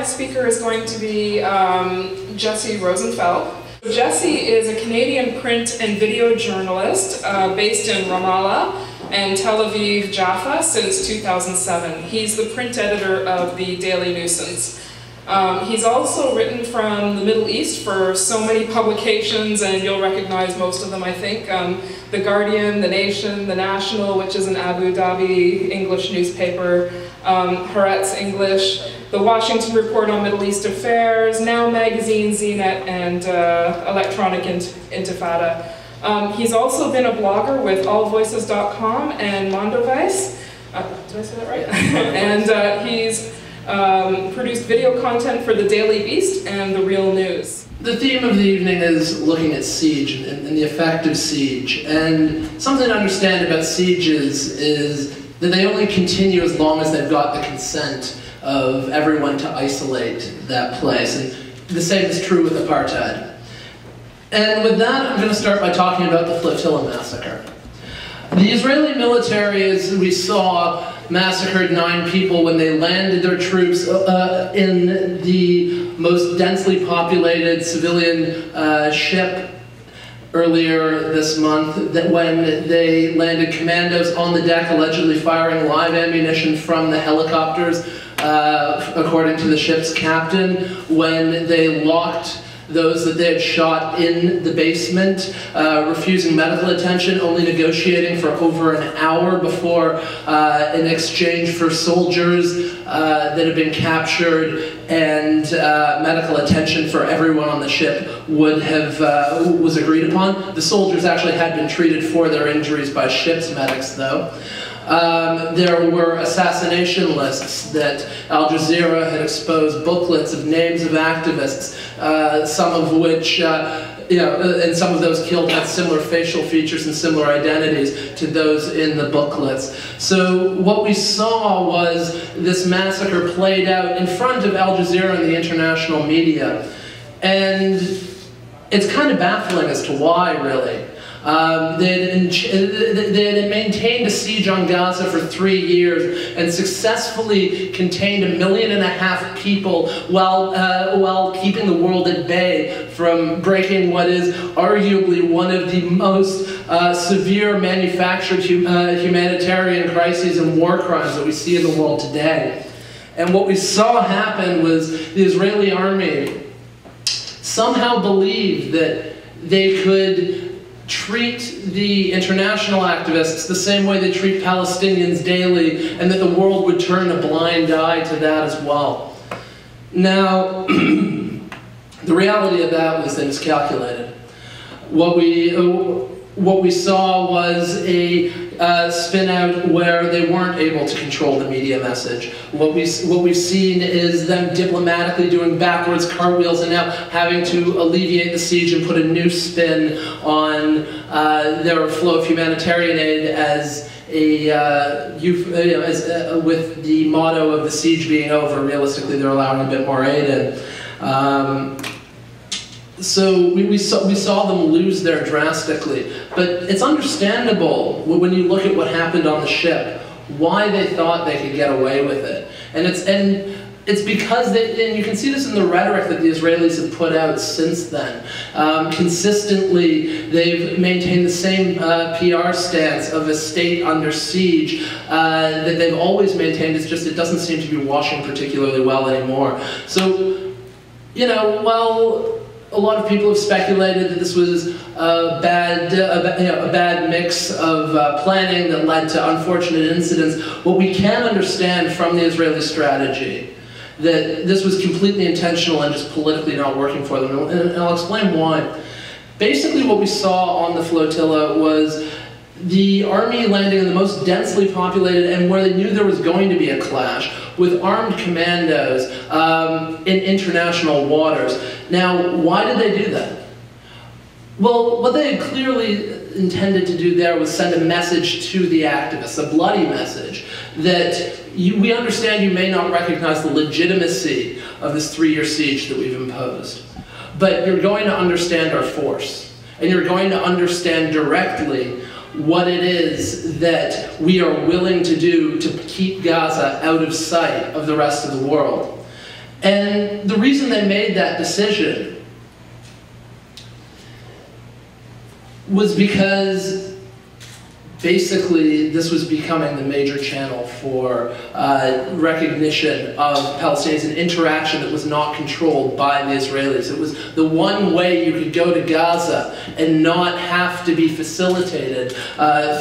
next speaker is going to be Jesse Rosenfeld. Jesse is a Canadian print and video journalist based in Ramallah and Tel Aviv, Jaffa since 2007. He's the print editor of the Daily Nuisance. He's also written from the Middle East for so many publications, and you'll recognize most of them, I think. The Guardian, The Nation, The National, which is an Abu Dhabi English newspaper, Haaretz English, The Washington Report on Middle East Affairs, Now Magazine, ZNet, and Electronic Intifada. He's also been a blogger with allvoices.com and Mondovice. Did I say that right? And he's produced video content for The Daily Beast and The Real News. The theme of the evening is looking at siege and the effect of siege. And something to understand about sieges is that they only continue as long as they've got the consent of everyone to isolate that place. And the same is true with apartheid. And with that, I'm going to start by talking about the Flotilla massacre. The Israeli military, as we saw, massacred 9 people when they landed their troops in the most densely populated civilian ship earlier this month, that when they landed commandos on the deck, allegedly firing live ammunition from the helicopters, according to the ship's captain, when they locked those that they had shot in the basement, refusing medical attention, only negotiating for over an hour before, in exchange for soldiers that had been captured, and medical attention for everyone on the ship was agreed upon. The soldiers actually had been treated for their injuries by ship's medics, though. There were assassination lists that Al Jazeera had exposed, booklets of names of activists, some of which, and some of those killed had similar facial features and similar identities to those in the booklets. So what we saw was this massacre played out in front of Al Jazeera and the international media. And it's kind of baffling as to why, really. They had maintained a siege on Gaza for 3 years and successfully contained 1.5 million people while keeping the world at bay from breaking what is arguably one of the most severe manufactured humanitarian crises and war crimes that we see in the world today. And what we saw happen was the Israeli army somehow believed that they could treat the international activists the same way they treat Palestinians daily, and that the world would turn a blind eye to that as well. Now, the reality of that was miscalculated. What we saw was a spin out where they weren't able to control the media message. What we've seen is them diplomatically doing backwards cartwheels and now having to alleviate the siege and put a new spin on their flow of humanitarian aid as with the motto of the siege being over. Realistically, they're allowing a bit more aid in. So we saw them lose there drastically, but it's understandable when you look at what happened on the ship, why they thought they could get away with it. And it's because and you can see this in the rhetoric that the Israelis have put out since then. Consistently, they've maintained the same PR stance of a state under siege that they've always maintained. It's just it doesn't seem to be washing particularly well anymore. So, while a lot of people have speculated that this was a bad mix of planning that led to unfortunate incidents, what we can understand from the Israeli strategy, that this was completely intentional and just politically not working for them. And I'll explain why. Basically what we saw on the flotilla was the army landing in the most densely populated and where they knew there was going to be a clash with armed commandos in international waters. Now, why did they do that? Well, what they had clearly intended to do there was send a message to the activists, a bloody message, that we understand you may not recognize the legitimacy of this 3-year siege that we've imposed, but you're going to understand our force, and you're going to understand directly what it is that we are willing to do to keep Gaza out of sight of the rest of the world. And the reason they made that decision was because basically this was becoming the major channel for recognition of Palestinians, an interaction that was not controlled by the Israelis. It was the one way you could go to Gaza and not have to be facilitated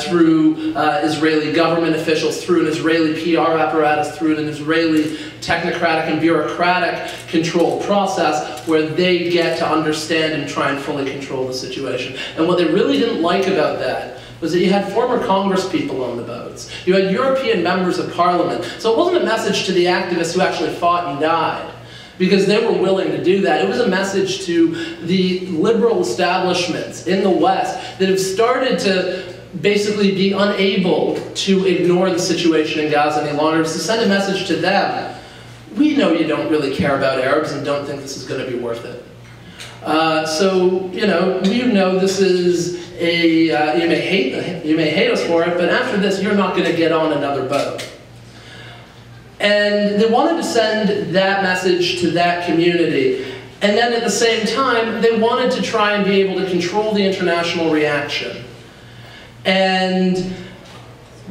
through Israeli government officials, through an Israeli PR apparatus, through an Israeli technocratic and bureaucratic controlled process where they get to understand and try and fully control the situation. And what they really didn't like about that was that you had former Congress people on the boats. You had European members of parliament. So it wasn't a message to the activists who actually fought and died, because they were willing to do that. It was a message to the liberal establishments in the West that have started to basically be unable to ignore the situation in Gaza any longer. It was to send a message to them. We know you don't really care about Arabs and don't think this is going to be worth it. So, you know this is you may hate us for it, but after this, you're not going to get on another boat. And they wanted to send that message to that community. And then at the same time, they wanted to try and be able to control the international reaction. And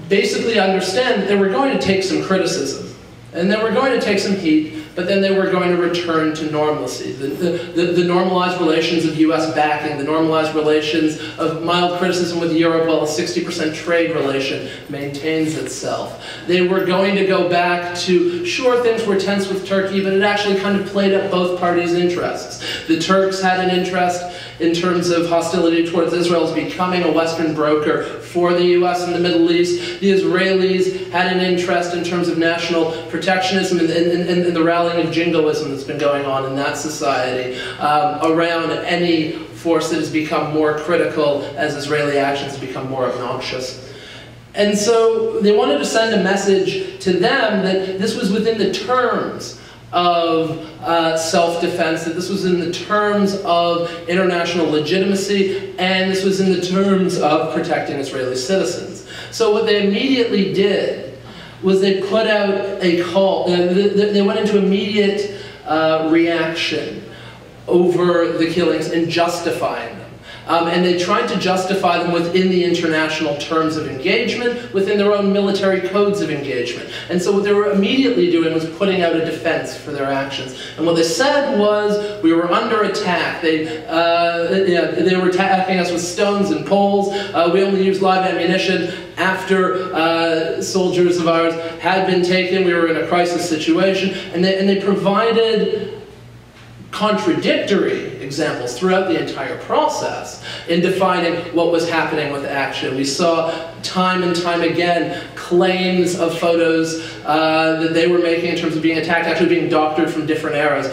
basically understand that they were going to take some criticism. And they were going to take some heat, but then they were going to return to normalcy. The normalized relations of US backing, the normalized relations of mild criticism with Europe while a 60% trade relation maintains itself. They were going to go back to, sure, things were tense with Turkey, but it actually kind of played up both parties' interests. The Turks had an interest in terms of hostility towards Israel as becoming a Western broker for the US in the Middle East. The Israelis had an interest in terms of national protectionism and the rallying of jingoism that's been going on in that society around any force that has become more critical as Israeli actions have become more obnoxious. And so they wanted to send a message to them that this was within the terms of self-defense, that this was in the terms of international legitimacy, and this was in the terms of protecting Israeli citizens. So what they immediately did was they put out a call, they went into immediate reaction over the killings and justifying them. And they tried to justify them within the international terms of engagement, within their own military codes of engagement. And so what they were immediately doing was putting out a defense for their actions. And what they said was, we were under attack. They were attacking us with stones and poles. We only used live ammunition after soldiers of ours had been taken. We were in a crisis situation. And they provided contradictory examples throughout the entire process in defining what was happening with action. We saw time and time again claims of photos that they were making in terms of being attacked, actually being doctored from different eras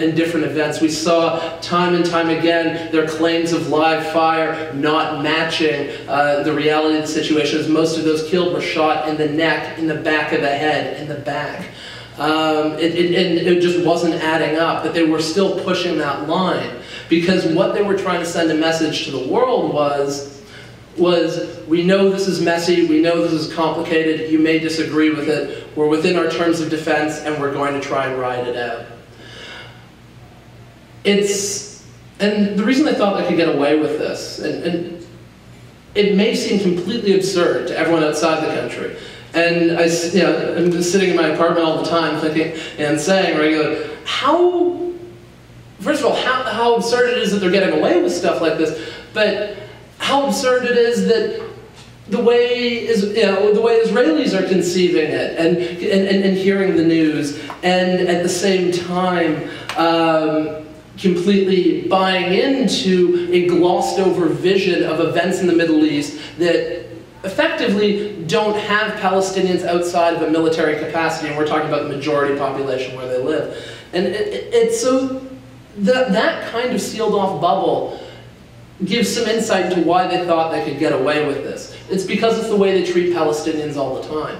in different events. We saw time and time again their claims of live fire not matching the reality of the situation, as most of those killed were shot in the neck, in the back of the head, in the back. It just wasn't adding up, that they were still pushing that line, because what they were trying to send a message to the world was we know this is messy, we know this is complicated, you may disagree with it, we're within our terms of defense and we're going to try and ride it out. And the reason I thought they could get away with this, and it may seem completely absurd to everyone outside the country, and I'm just sitting in my apartment all the time thinking and saying regularly, first of all, how absurd it is that they're getting away with stuff like this, but how absurd it is that the way Israelis are conceiving it and hearing the news, and at the same time completely buying into a glossed over vision of events in the Middle East that effectively don't have Palestinians outside of a military capacity, and we're talking about the majority population where they live. And so that kind of sealed off bubble gives some insight into why they thought they could get away with this. It's because it's the way they treat Palestinians all the time.